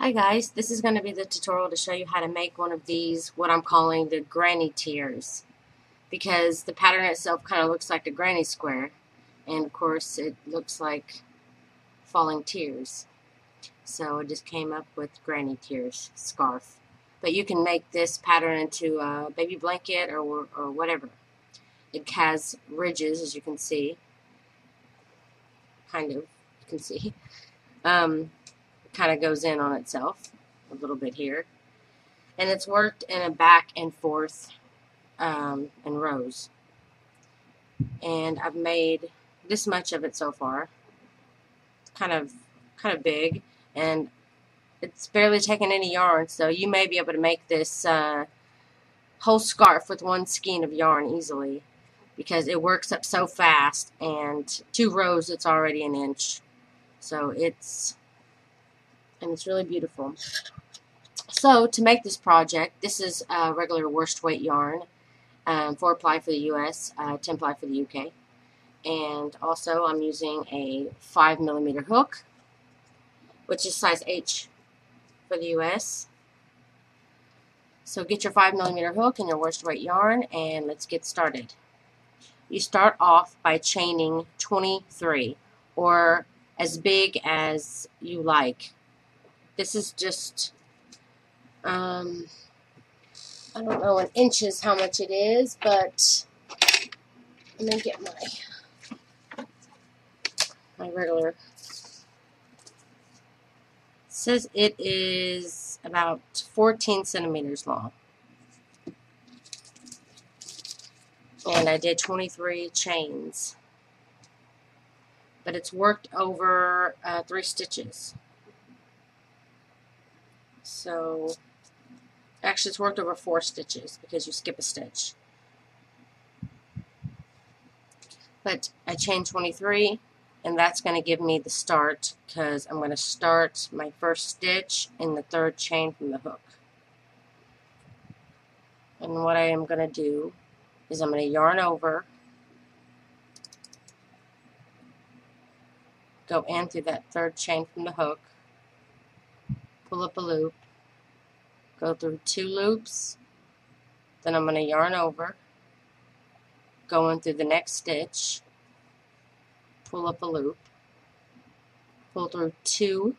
Hi guys, this is going to be the tutorial to show you how to make one of these, what I'm calling the granny tears, because the pattern itself kind of looks like a granny square, and of course it looks like falling tears. So I just came up with granny tears scarf. But you can make this pattern into a baby blanket or whatever. It has ridges, as you can see, you can see. Kind of goes in on itself a little bit here. And it's worked in a back and forth in rows. And I've made this much of it so far. Kind of big, and it's barely taken any yarn, so you may be able to make this whole scarf with one skein of yarn easily, because it works up so fast, and 2 rows it's already an inch. So it's really beautiful. So to make this project, this is regular worsted weight yarn, 4 ply for the US, 10 ply for the UK. And also I'm using a 5mm hook, which is size H for the US. So get your 5mm hook and your worsted weight yarn, and let's get started. You start off by chaining 23, or as big as you like. This is just, I don't know in inches how much it is, but let me get my regular. It says it is about 14 centimeters long. And I did 23 chains. But it's worked over 3 stitches. So, actually it's worked over 4 stitches because you skip a stitch. But I chained 23, and that's going to give me the start, because I'm going to start my first stitch in the 3rd chain from the hook. And what I am going to do is I'm going to yarn over, go in through that 3rd chain from the hook, pull up a loop, go through 2 loops, then I'm going to yarn over, go in through the next stitch, pull up a loop, pull through 2,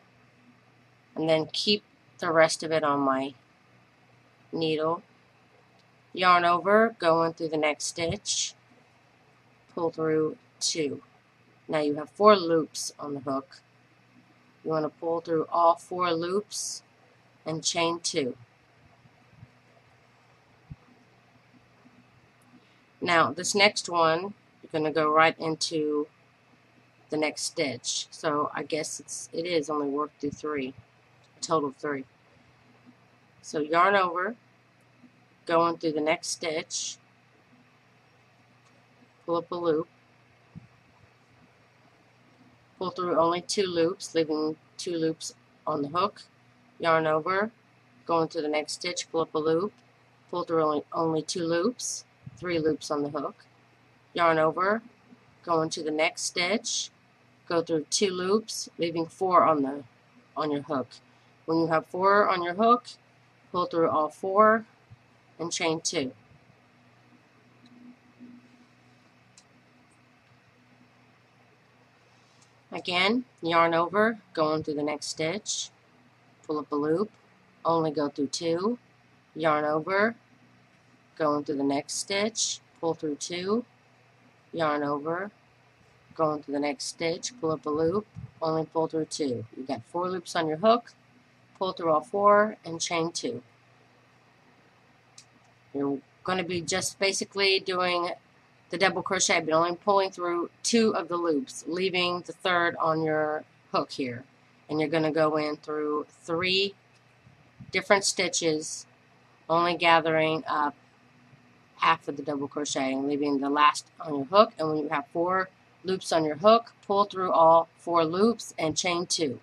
and then keep the rest of it on my needle, yarn over, go in through the next stitch, pull through 2. Now you have 4 loops on the hook. You want to pull through all 4 loops and chain 2. Now this next one, you're going to go right into the next stitch. So I guess it is only worked through 3, a total of 3. So yarn over, go in through the next stitch, pull up a loop, pull through only 2 loops, leaving 2 loops on the hook, yarn over, go into the next stitch, pull up a loop, pull through only 2 loops, 3 loops on the hook, yarn over, go into the next stitch, go through 2 loops, leaving 4 on your hook. When you have 4 on your hook, pull through all 4 and chain 2. Again, yarn over, go in through the next stitch, pull up a loop, only go through 2, yarn over, go into the next stitch, pull through 2, yarn over, go into the next stitch, pull up a loop, only pull through 2. You got 4 loops on your hook, pull through all 4 and chain 2. You're going to be just basically doing the double crochet, but only pulling through 2 of the loops, leaving the 3rd on your hook here. And you're going to go in through 3 different stitches, only gathering up half of the double crochet and leaving the last on your hook. And when you have 4 loops on your hook, pull through all 4 loops and chain 2.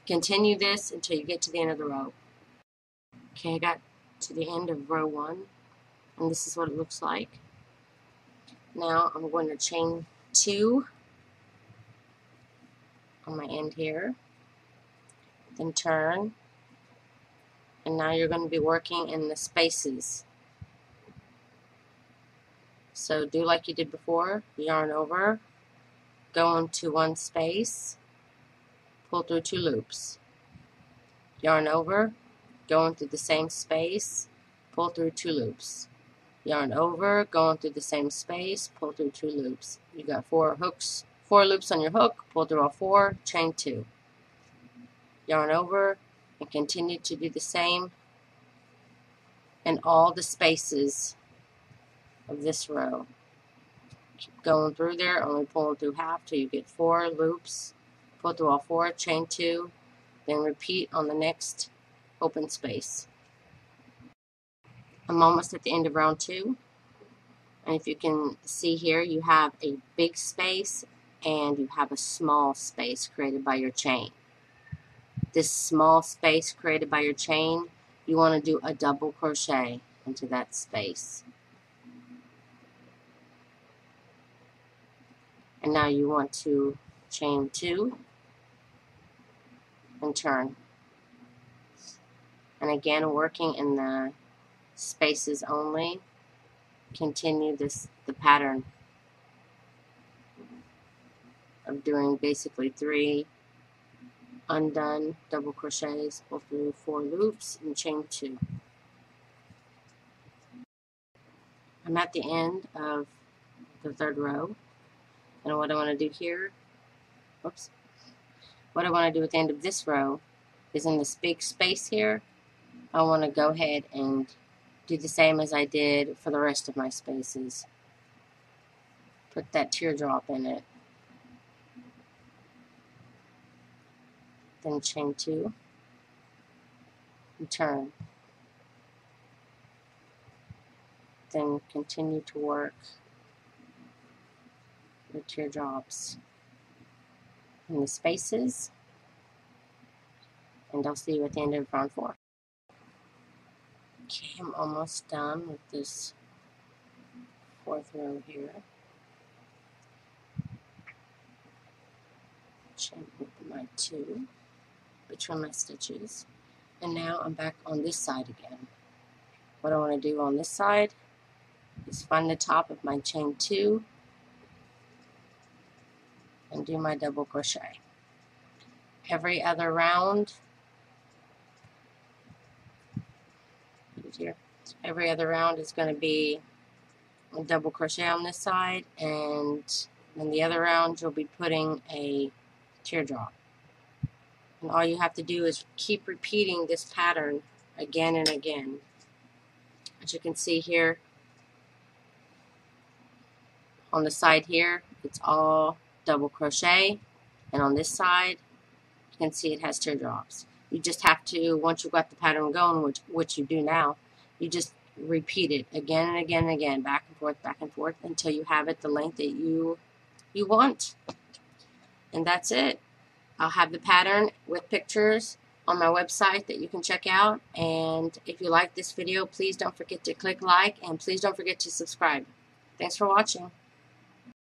Continue this until you get to the end of the row. Okay, I got to the end of row 1, and this is what it looks like. Now I'm going to chain 2 on my end here, then turn, And now you're going to be working in the spaces. So do like you did before, yarn over, go into one space, pull through 2 loops, yarn over, go into the same space, pull through 2 loops, yarn over, go into the same space, pull through 2 loops. You got 4 hooks, 4 loops on your hook, pull through all 4, chain 2, yarn over, and continue to do the same in all the spaces of this row. Keep going through there, only pulling through half till you get 4 loops, pull through all 4, chain 2, then repeat on the next open space. I'm almost at the end of round 2, and if you can see here, you have a big space and you have a small space created by your chain. This small space created by your chain, you want to do a double crochet into that space. And now you want to chain 2 and turn. And again, working in the spaces only, continue the pattern of doing basically 3 undone double crochets, pull through 4 loops and chain 2. I'm at the end of the 3rd row, and what I want to do here, what I want to do at the end of this row is in this big space here, I want to go ahead and do the same as I did for the rest of my spaces. Put that teardrop in it. Then chain 2 and turn. Then continue to work the teardrops in the spaces, and I'll see you at the end of round 4. Okay, I'm almost done with this 4th row here. Chain my 2 between my stitches, and now I'm back on this side again. What I want to do on this side is find the top of my chain 2 and do my double crochet. Every other round, every other round is going to be a double crochet on this side, and then the other round you'll be putting a teardrop. And all you have to do is keep repeating this pattern again and again. As you can see here, on the side here, it's all double crochet, and on this side, you can see it has teardrops. You just have to, once you've got the pattern going, which you do now, you just repeat it again and again and again, back and forth, until you have it the length that you want. And that's it. I'll have the pattern with pictures on my website that you can check out. And if you like this video, please don't forget to click like, and please don't forget to subscribe. Thanks for watching.